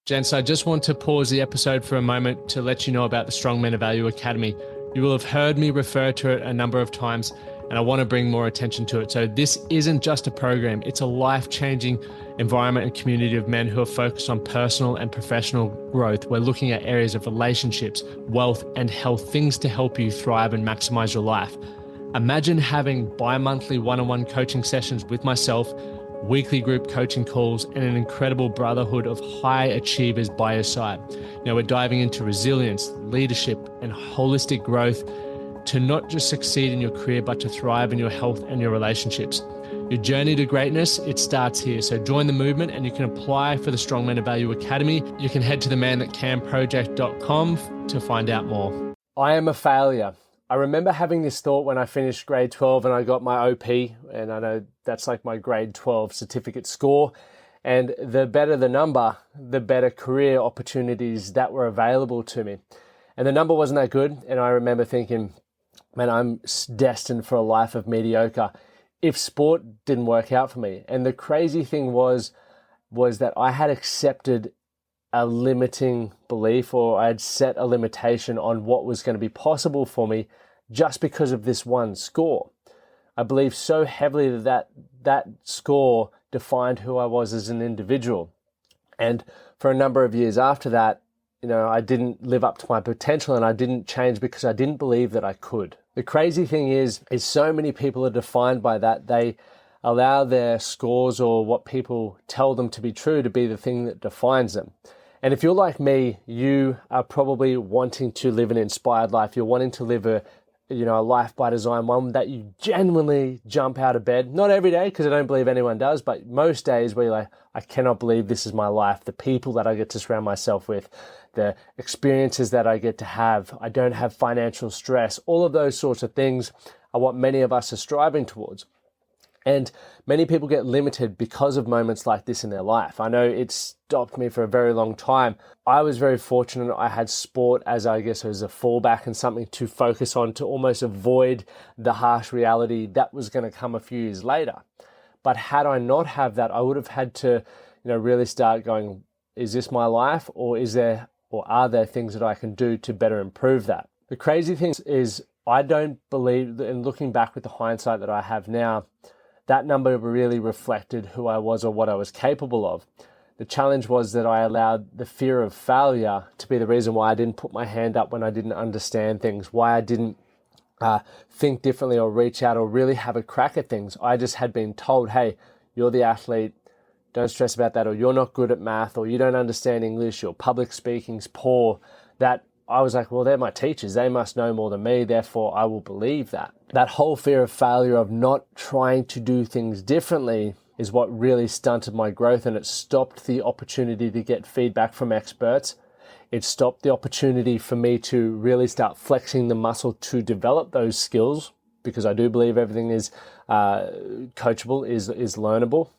Gents, I just want to pause the episode for a moment to let you know about the Strong Men of Value Academy. You will have heard me refer to it a number of times, and I want to bring more attention to it. So this isn't just a program, it's a life-changing environment and community of men who are focused on personal and professional growth. We're looking at areas of relationships, wealth, and health, things to help you thrive and maximize your life. Imagine having bi-monthly one-on-one coaching sessions with myself, weekly group coaching calls, and an incredible brotherhood of high achievers by your side. Now we're diving into resilience, leadership, and holistic growth to not just succeed in your career, but to thrive in your health and your relationships. Your journey to greatness, it starts here. So join the movement and you can apply for the Strong Men of Value Academy. You can head to themanthatcanproject.com to find out more. I am a failure. I remember having this thought when I finished grade 12 and I got my OP, and I know that's like my grade 12 certificate score. And the better the number, the better career opportunities that were available to me. And the number wasn't that good. And I remember thinking, man, I'm destined for a life of mediocre if sport didn't work out for me. And the crazy thing was that I had accepted a limiting belief, or I had set a limitation on what was going to be possible for me just because of this one score. I believed so heavily that score defined who I was as an individual. And for a number of years after that, I didn't live up to my potential, and I didn't change because I didn't believe that I could. The crazy thing is so many people are defined by that. They allow their scores or what people tell them to be true to be the thing that defines them. And if you're like me, you are probably wanting to live an inspired life. You're wanting to live a life by design, one that you genuinely jump out of bed. Not every day, because I don't believe anyone does, but most days where you're like, I cannot believe this is my life. The people that I get to surround myself with, the experiences that I get to have. I don't have financial stress. All of those sorts of things are what many of us are striving towards. And many people get limited because of moments like this in their life. I know it stopped me for a very long time. I was very fortunate. I had sport as a fallback and something to focus on to almost avoid the harsh reality that was going to come a few years later. But had I not have that, I would have had to, really start going, is this my life, or are there things that I can do to better improve that? The crazy thing is I don't believe, and looking back with the hindsight that I have now, that number really reflected who I was or what I was capable of. The challenge was that I allowed the fear of failure to be the reason why I didn't put my hand up when I didn't understand things, why I didn't think differently or reach out or really have a crack at things. I just had been told, hey, you're the athlete, don't stress about that, or you're not good at math, or you don't understand English, or public speaking's poor. That I was like, well, they're my teachers. They must know more than me. Therefore, I will believe that. That whole fear of failure, of not trying to do things differently, is what really stunted my growth, and it stopped the opportunity to get feedback from experts. It stopped the opportunity for me to really start flexing the muscle to develop those skills, because I do believe everything is coachable, is learnable.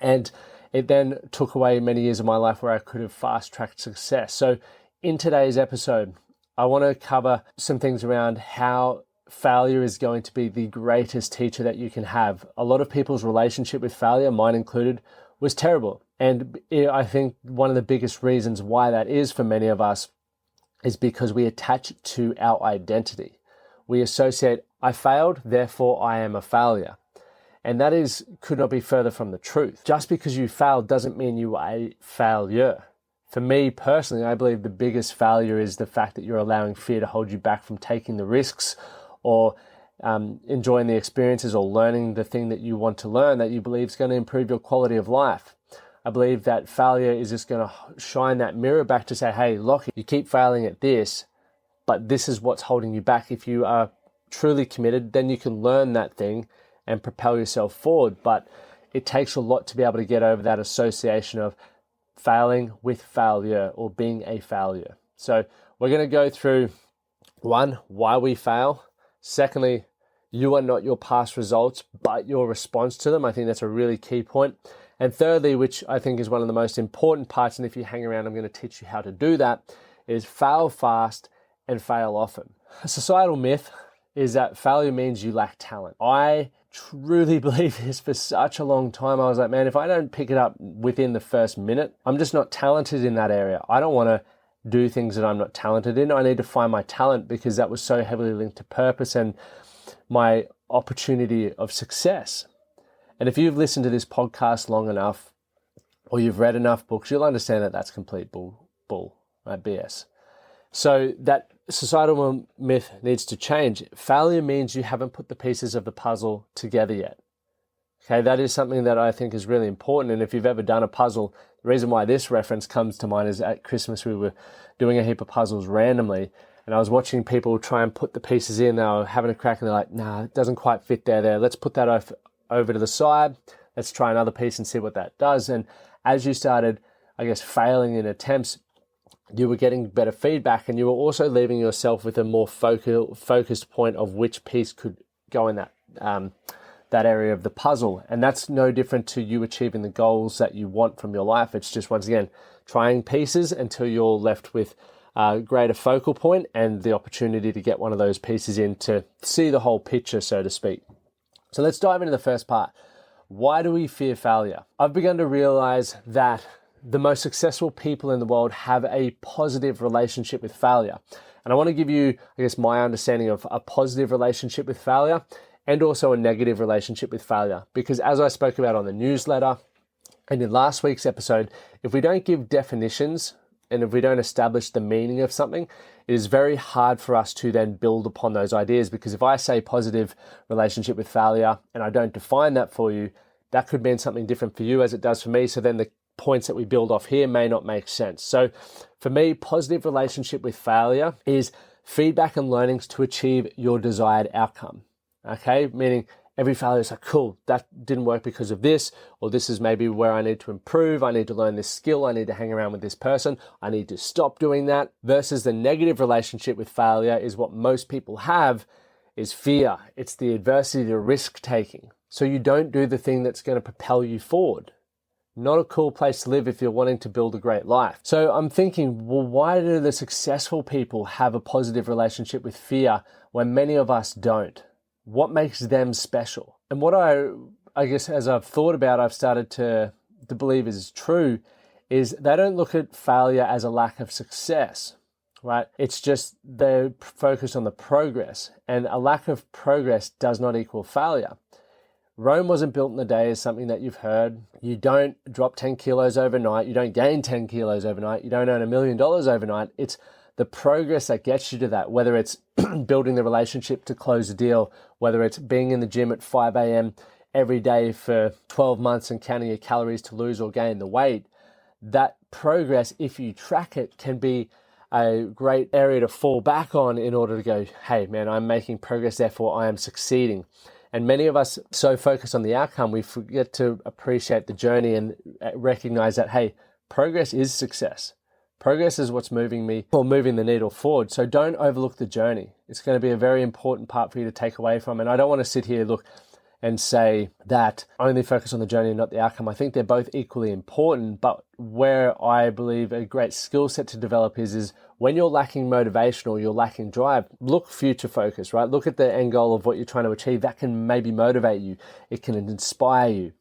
And it then took away many years of my life where I could have fast-tracked success. So in today's episode, I want to cover some things around how failure is going to be the greatest teacher that you can have. A lot of people's relationship with failure, mine included, was terrible. And I think one of the biggest reasons why that is for many of us is because we attach it to our identity. We associate, I failed, therefore I am a failure. And that could not be further from the truth. Just because you failed doesn't mean you are a failure. For me personally, I believe the biggest failure is the fact that you're allowing fear to hold you back from taking the risks or enjoying the experiences or learning the thing that you want to learn that you believe is going to improve your quality of life. I believe that failure is just going to shine that mirror back to say, hey, Lachie, you keep failing at this, but this is what's holding you back. If you are truly committed, then you can learn that thing and propel yourself forward. But it takes a lot to be able to get over that association of failing with failure or being a failure. So we're going to go through, one, why we fail. Secondly, you are not your past results, but your response to them. I think that's a really key point. And thirdly, which I think is one of the most important parts, and if you hang around, I'm going to teach you how to do that, is fail fast and fail often. A societal myth is that failure means you lack talent. I truly believe this for such a long time. I was like, man, if I don't pick it up within the first minute, I'm just not talented in that area. I don't want to do things that I'm not talented in. I need to find my talent, because that was so heavily linked to purpose and my opportunity of success. And if you've listened to this podcast long enough, or you've read enough books, you'll understand that that's complete bull, right? BS. So that societal myth needs to change. Failure means you haven't put the pieces of the puzzle together yet. Okay, that is something that I think is really important. And if you've ever done a puzzle, the reason why this reference comes to mind is at Christmas we were doing a heap of puzzles randomly, and I was watching people try and put the pieces in. They were having a crack and they're like, nah, it doesn't quite fit there. Let's put that over to the side. Let's try another piece and see what that does. And as you started, I guess, failing in attempts, you were getting better feedback, and you were also leaving yourself with a more focused point of which piece could go in that area of the puzzle. And that's no different to you achieving the goals that you want from your life. It's just, once again, trying pieces until you're left with a greater focal point and the opportunity to get one of those pieces in to see the whole picture, so to speak. So let's dive into the first part. Why do we fear failure? I've begun to realize that the most successful people in the world have a positive relationship with failure. And I want to give you, I guess, my understanding of a positive relationship with failure and also a negative relationship with failure. Because as I spoke about on the newsletter and in last week's episode, if we don't give definitions and if we don't establish the meaning of something, it is very hard for us to then build upon those ideas. Because if I say positive relationship with failure and I don't define that for you, that could mean something different for you as it does for me. So then the points that we build off here may not make sense. So for me, positive relationship with failure is feedback and learnings to achieve your desired outcome. Okay, meaning every failure is like, cool, that didn't work because of this, or this is maybe where I need to improve. I need to learn this skill. I need to hang around with this person. I need to stop doing that. Versus the negative relationship with failure is what most people have, is fear. It's the adversity to risk taking. So you don't do the thing that's going to propel you forward. Not a cool place to live if you're wanting to build a great life. So I'm thinking, well, why do the successful people have a positive relationship with fear when many of us don't? What makes them special? And what I guess as I've thought about, I've started to believe is true, is they don't look at failure as a lack of success, right? It's just they're focused on the progress, and a lack of progress does not equal failure. Rome wasn't built in a day is something that you've heard. You don't drop 10 kilos overnight. You don't gain 10 kilos overnight. You don't earn $1 million overnight. It's the progress that gets you to that, whether it's building the relationship to close a deal, whether it's being in the gym at 5 a.m. every day for 12 months and counting your calories to lose or gain the weight. That progress, if you track it, can be a great area to fall back on in order to go, hey, man, I'm making progress, therefore I am succeeding. And many of us so focus on the outcome, we forget to appreciate the journey and recognize that, hey, progress is success. Progress is what's moving me or moving the needle forward. So don't overlook the journey. It's going to be a very important part for you to take away from. And I don't want to sit here, and say that only focus on the journey and not the outcome. I think they're both equally important, but where I believe a great skill set to develop is when you're lacking motivation or you're lacking drive, look future focused, right? Look at the end goal of what you're trying to achieve. That can maybe motivate you. It can inspire you.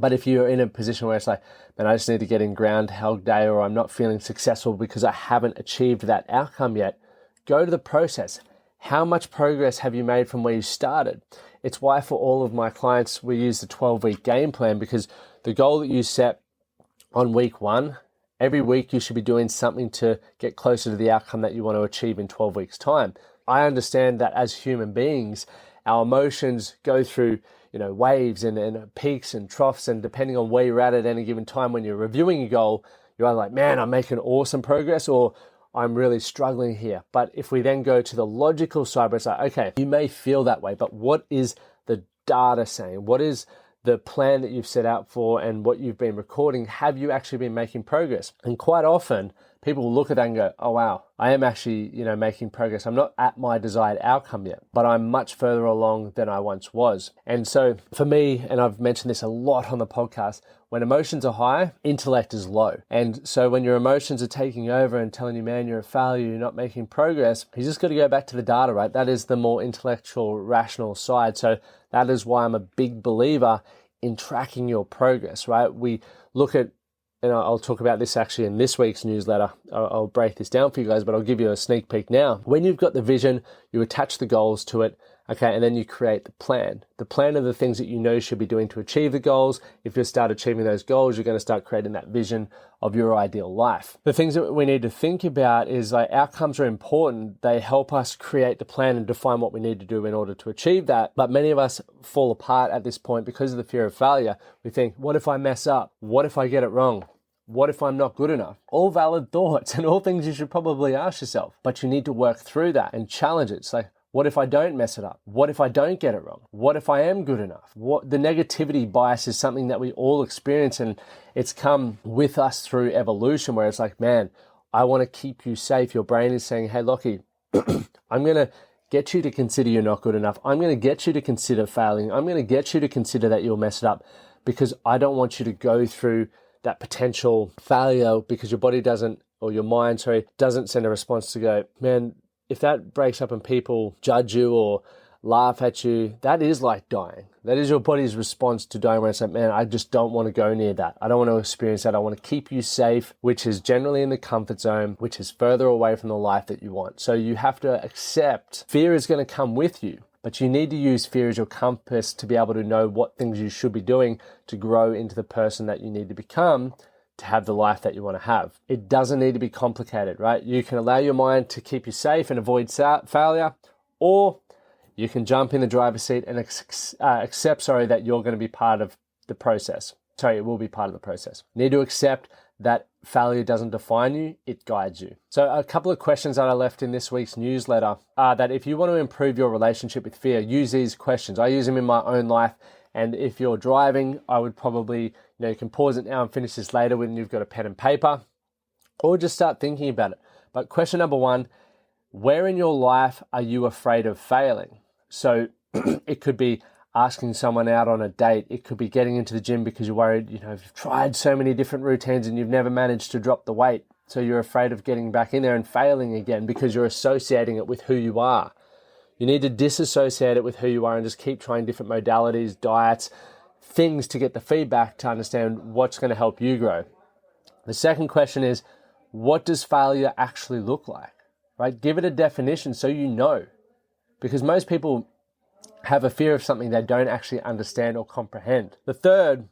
But if you're in a position where it's like, man, I just need to get in Groundhog Day, or I'm not feeling successful because I haven't achieved that outcome yet, go to the process. How much progress have you made from where you started? It's why for all of my clients, we use the 12-week game plan, because the goal that you set on week 1, every week you should be doing something to get closer to the outcome that you want to achieve in 12 weeks' time. I understand that as human beings, our emotions go through waves and peaks and troughs, and depending on where you're at any given time when you're reviewing your goal, you're either like, man, I'm making awesome progress, or I'm really struggling here. But if we then go to the logical side, where it's like, okay, you may feel that way, but what is the data saying? What is the plan that you've set out for and what you've been recording? Have you actually been making progress? And quite often, people will look at that and go, oh, wow, I am actually, making progress. I'm not at my desired outcome yet, but I'm much further along than I once was. And so for me, and I've mentioned this a lot on the podcast, when emotions are high, intellect is low. And so when your emotions are taking over and telling you, man, you're a failure, you're not making progress, you just got to go back to the data, right? That is the more intellectual, rational side. So that is why I'm a big believer in tracking your progress, right? We look at, and I'll talk about this actually in this week's newsletter. I'll break this down for you guys, but I'll give you a sneak peek now. When you've got the vision, you attach the goals to it, okay, and then you create the plan. The plan are the things that you know you should be doing to achieve the goals. If you start achieving those goals, you're going to start creating that vision of your ideal life. The things that we need to think about is like outcomes are important. They help us create the plan and define what we need to do in order to achieve that. But many of us fall apart at this point because of the fear of failure. We think, what if I mess up? What if I get it wrong? What if I'm not good enough? All valid thoughts and all things you should probably ask yourself, but you need to work through that and challenge it. It's like, what if I don't mess it up? What if I don't get it wrong? What if I am good enough? The negativity bias is something that we all experience, and it's come with us through evolution, where it's like, man, I want to keep you safe. Your brain is saying, hey, Lockie, I'm going to get you to consider you're not good enough. I'm going to get you to consider failing. I'm going to get you to consider that you'll mess it up, because I don't want you to go through that potential failure because your body doesn't, or your mind, doesn't send a response to go, man, if that breaks up and people judge you or laugh at you, that is like dying. That is your body's response to dying, where it's like, man, I just don't want to go near that. I don't want to experience that. I want to keep you safe, which is generally in the comfort zone, which is further away from the life that you want. So you have to accept fear is going to come with you, but you need to use fear as your compass to be able to know what things you should be doing to grow into the person that you need to become, to have the life that you want to have. It doesn't need to be complicated, right? You can allow your mind to keep you safe and avoid failure, or you can jump in the driver's seat and accept that you're going to be part of the process. It will be part of the process. You need to accept that failure doesn't define you, it guides you. So a couple of questions that I left in this week's newsletter are that if you want to improve your relationship with fear, use these questions. I use them in my own life. And if you're driving, I would probably, you can pause it now and finish this later when you've got a pen and paper, or just start thinking about it. But question number one, where in your life are you afraid of failing? So it could be asking someone out on a date. It could be getting into the gym because you're worried, you've tried so many different routines and you've never managed to drop the weight. So you're afraid of getting back in there and failing again because you're associating it with who you are. You need to disassociate it with who you are and just keep trying different modalities, diets, things to get the feedback to understand what's going to help you grow. The second question is, what does failure actually look like? Right? Give it a definition so you know. Because most people have a fear of something they don't actually understand or comprehend. The third,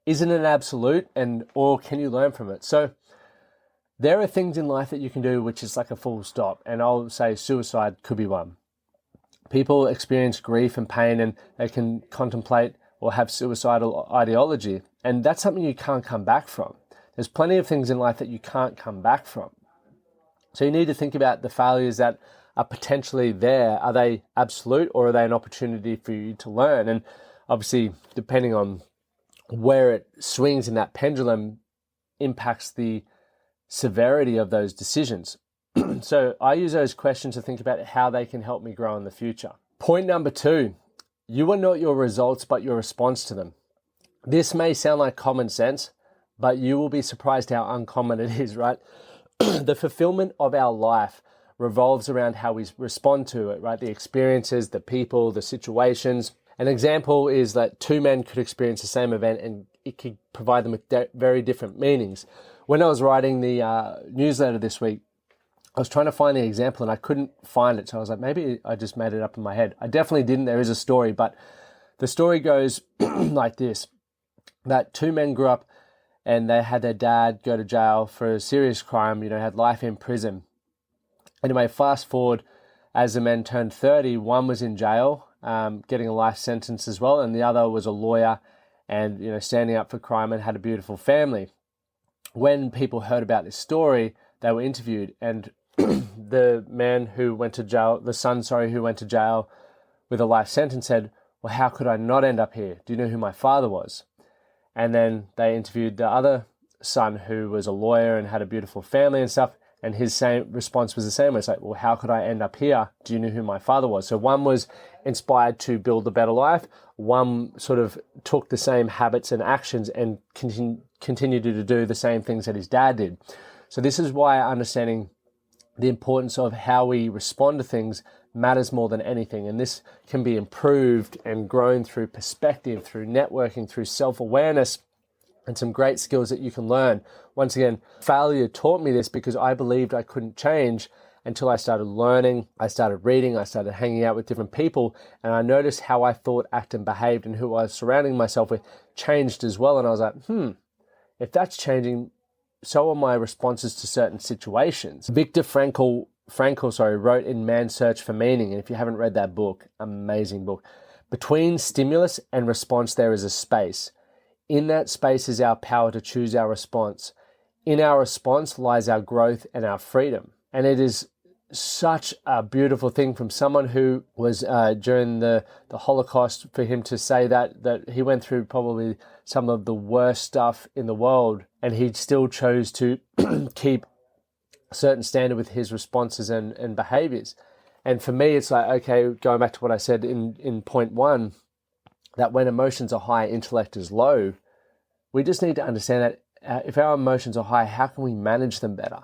isn't it absolute, or can you learn from it? So there are things in life that you can do which is like a full stop, and I'll say suicide could be one. People experience grief and pain and they can contemplate or have suicidal ideology, and that's something you can't come back from. There's plenty of things in life that you can't come back from. So you need to think about the failures that are potentially there. Are they absolute, or are they an opportunity for you to learn? And obviously, depending on where it swings in that pendulum, impacts the severity of those decisions. So I use those questions to think about how they can help me grow in the future. Point number two, you are not your results, but your response to them. This may sound like common sense, but you will be surprised how uncommon it is, right? The fulfillment of our life revolves around how we respond to it, right? The experiences, the people, the situations. An example is that two men could experience the same event and it could provide them with very different meanings. When I was writing the newsletter this week, I was trying to find the example and I couldn't find it. So I was like, maybe I just made it up in my head. I definitely didn't. There is a story, but the story goes like this, that two men grew up and they had their dad go to jail for a serious crime, had life in prison. Anyway, fast forward, as the men turned 30, one was in jail, getting a life sentence as well, and the other was a lawyer and, standing up for crime and had a beautiful family. When people heard about this story, they were interviewed, and the man who went to jail, the son, who went to jail with a life sentence said, well, how could I not end up here? Do you know who my father was? And then they interviewed the other son who was a lawyer and had a beautiful family and stuff. And his same response was the same. It's like, well, how could I end up here? Do you know who my father was? So one was inspired to build a better life. One sort of took the same habits and actions and continued to do the same things that his dad did. So this is why understanding the importance of how we respond to things matters more than anything. And this can be improved and grown through perspective, through networking, through self-awareness, and some great skills that you can learn. Once again, failure taught me this because I believed I couldn't change until I started learning, I started reading, I started hanging out with different people, and I noticed how I thought, acted, and behaved, and who I was surrounding myself with changed as well. And I was like, if that's changing, so are my responses to certain situations. Viktor Frankl wrote in Man's Search for Meaning, and if you haven't read that book, amazing book. Between stimulus and response, there is a space. In that space is our power to choose our response. In our response lies our growth and our freedom. And it is such a beautiful thing from someone who was during the Holocaust, for him to say that he went through probably some of the worst stuff in the world, and he still chose to keep a certain standard with his responses and behaviors. And for me, it's like, okay, going back to what I said in point one, that when emotions are high, intellect is low. We just need to understand that if our emotions are high, how can we manage them better?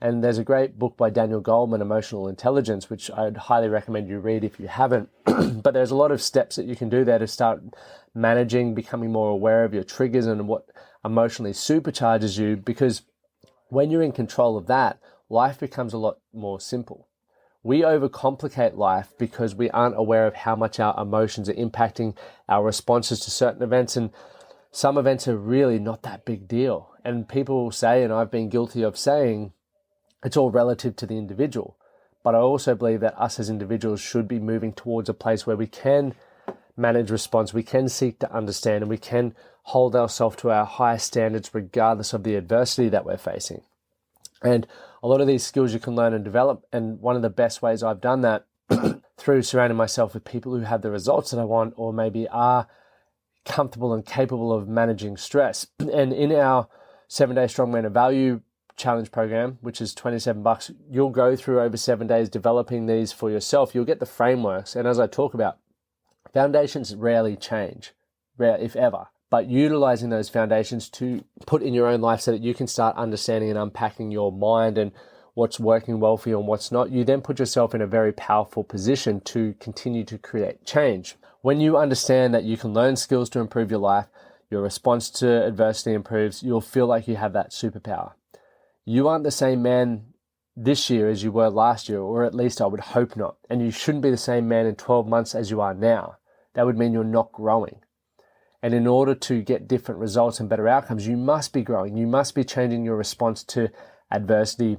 And there's a great book by Daniel Goleman, Emotional Intelligence, which I'd highly recommend you read if you haven't. But there's a lot of steps that you can do there to start managing, becoming more aware of your triggers and what emotionally supercharges you. Because when you're in control of that, life becomes a lot more simple. We overcomplicate life because we aren't aware of how much our emotions are impacting our responses to certain events. And some events are really not that big deal. And people will say, and I've been guilty of saying, it's all relative to the individual. But I also believe that us as individuals should be moving towards a place where we can manage response, we can seek to understand, and we can hold ourselves to our highest standards regardless of the adversity that we're facing. And a lot of these skills you can learn and develop. And one of the best ways I've done that through surrounding myself with people who have the results that I want, or maybe are comfortable and capable of managing stress. And in our 7-day Strong Man of Value challenge program, which is $27, you'll go through over 7 days developing these for yourself. You'll get the frameworks. And as I talk about, foundations rarely change, rare if ever. But utilizing those foundations to put in your own life so that you can start understanding and unpacking your mind and what's working well for you and what's not, you then put yourself in a very powerful position to continue to create change. When you understand that you can learn skills to improve your life, your response to adversity improves, you'll feel like you have that superpower. You aren't the same man this year as you were last year, or at least I would hope not. And you shouldn't be the same man in 12 months as you are now. That would mean you're not growing. And in order to get different results and better outcomes, you must be growing. You must be changing your response to adversity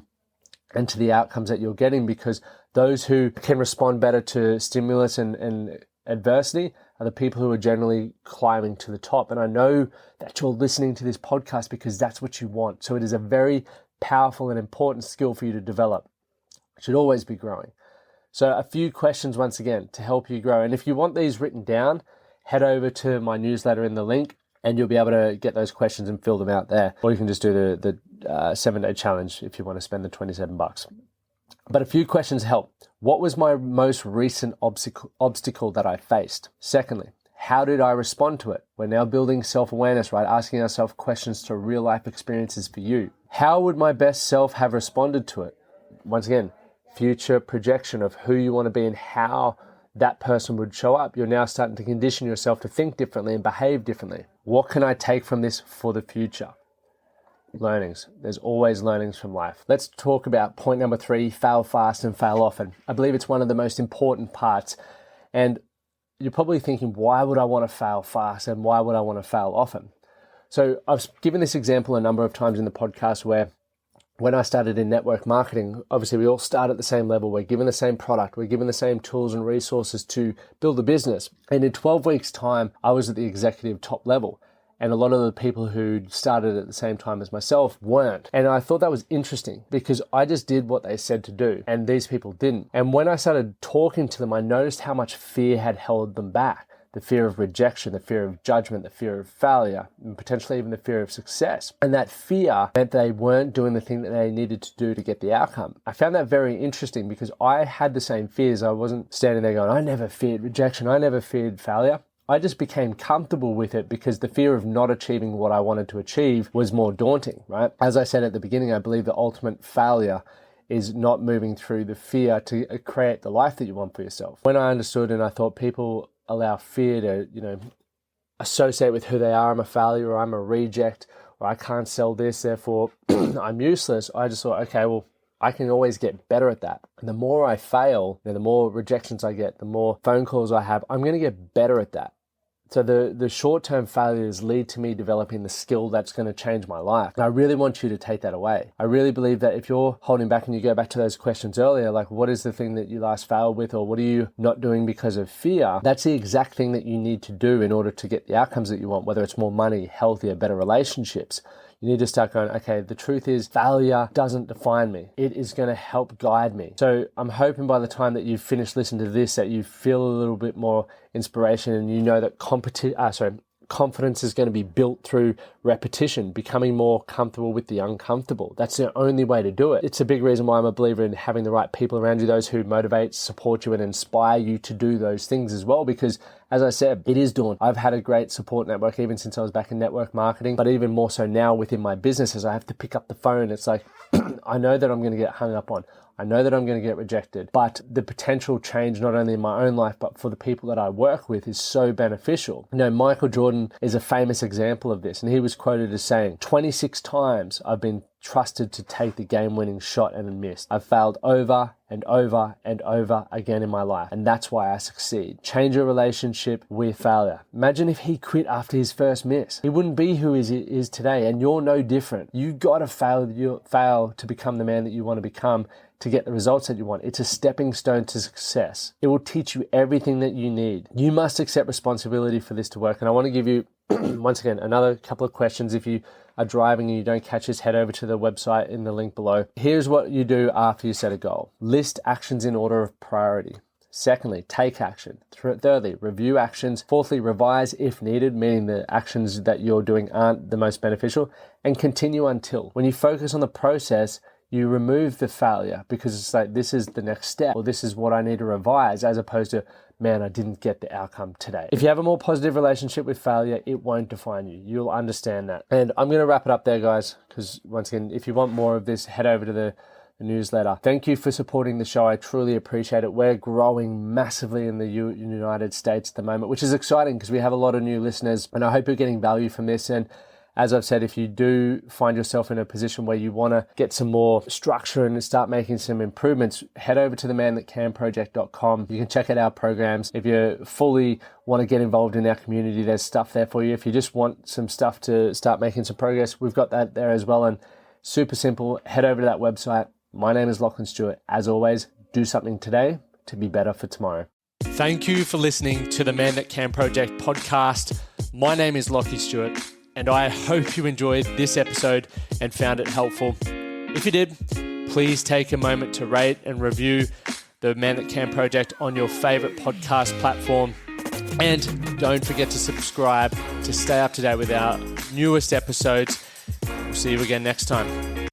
and to the outcomes that you're getting, because those who can respond better to stimulus and adversity are the people who are generally climbing to the top. And I know that you're listening to this podcast because that's what you want. So it is a very powerful and important skill for you to develop. It should always be growing. So a few questions once again to help you grow. And if you want these written down, head over to my newsletter in the link and you'll be able to get those questions and fill them out there. Or you can just do the 7-day challenge if you want to spend the $27. But a few questions help. What was my most recent obstacle that I faced? Secondly, how did I respond to it? We're now building self-awareness, right? Asking ourselves questions to real life experiences for you. How would my best self have responded to it? Once again, future projection of who you want to be and how that person would show up. You're now starting to condition yourself to think differently and behave differently. What can I take from this for the future? Learnings. There's always learnings from life. Let's talk about point number 3, fail fast and fail often. I believe it's one of the most important parts. And you're probably thinking, why would I want to fail fast and why would I want to fail often? So I've given this example a number of times in the podcast where when I started in network marketing, obviously we all start at the same level. We're given the same product. We're given the same tools and resources to build a business. And in 12 weeks' time, I was at the executive top level. And a lot of the people who started at the same time as myself weren't. And I thought that was interesting because I just did what they said to do and these people didn't. And when I started talking to them, I noticed how much fear had held them back. the fear of rejection, the fear of judgment, the fear of failure, and potentially even the fear of success. And that fear meant they weren't doing the thing that they needed to do to get the outcome. I found that very interesting because I had the same fears. I wasn't standing there going, I never feared rejection, I never feared failure. I just became comfortable with it because the fear of not achieving what I wanted to achieve was more daunting, right? As I said at the beginning, I believe the ultimate failure is not moving through the fear to create the life that you want for yourself. When I understood and I thought people allow fear to, associate with who they are, I'm a failure or I'm a reject or I can't sell this, therefore I'm useless, I just thought, okay, well, I can always get better at that. And the more I fail, the more rejections I get, the more phone calls I have, I'm going to get better at that. So the short-term failures lead to me developing the skill that's going to change my life. And I really want you to take that away. I really believe that if you're holding back and you go back to those questions earlier, like what is the thing that you last failed with, or what are you not doing because of fear? That's the exact thing that you need to do in order to get the outcomes that you want, whether it's more money, healthier, better relationships. You need to start going, okay, the truth is failure doesn't define me. It is going to help guide me. So I'm hoping by the time that you've finished listening to this, that you feel a little bit more inspiration and you know that confidence is going to be built through repetition, becoming more comfortable with the uncomfortable. That's the only way to do it. It's a big reason why I'm a believer in having the right people around you, those who motivate, support you, and inspire you to do those things as well. Because as I said, it is daunting. I've had a great support network even since I was back in network marketing, but even more so now within my business as I have to pick up the phone. It's like, I know that I'm going to get hung up on. I know that I'm going to get rejected, but the potential change, not only in my own life, but for the people that I work with is so beneficial. Michael Jordan is a famous example of this, and he was quoted as saying, 26 times I've been trusted to take the game-winning shot and missed. I've failed over and over and over again in my life, and that's why I succeed. Change your relationship with failure. Imagine if he quit after his first miss. He wouldn't be who he is today, and you're no different. You gotta fail to become the man that you want to become, to get the results that you want. It's a stepping stone to success. It will teach you everything that you need. You must accept responsibility for this to work. And I want to give you, once again, another couple of questions. If you are driving and you don't catch this, head over to the website in the link below. Here's what you do after you set a goal. List actions in order of priority. Secondly, take action. Thirdly, review actions. Fourthly, revise if needed, meaning the actions that you're doing aren't the most beneficial. And continue until. When you focus on the process, you remove the failure because it's like, this is the next step, or this is what I need to revise, as opposed to, man, I didn't get the outcome today. If you have a more positive relationship with failure, it won't define you. You'll understand that. And I'm going to wrap it up there, guys, because once again, if you want more of this, head over to the newsletter. Thank you for supporting the show. I truly appreciate it. We're growing massively in the United States at the moment, which is exciting because we have a lot of new listeners, and I hope you're getting value from this. And as I've said, if you do find yourself in a position where you want to get some more structure and start making some improvements, head over to themanthatcanproject.com. You can check out our programs. If you fully want to get involved in our community, there's stuff there for you. If you just want some stuff to start making some progress, we've got that there as well. And super simple, head over to that website. My name is Lachlan Stuart. As always, do something today to be better for tomorrow. Thank you for listening to the Man That Can Project podcast. My name is Lachlan Stuart, and I hope you enjoyed this episode and found it helpful. If you did, please take a moment to rate and review the Man That Can Project on your favorite podcast platform. And don't forget to subscribe to stay up to date with our newest episodes. We'll see you again next time.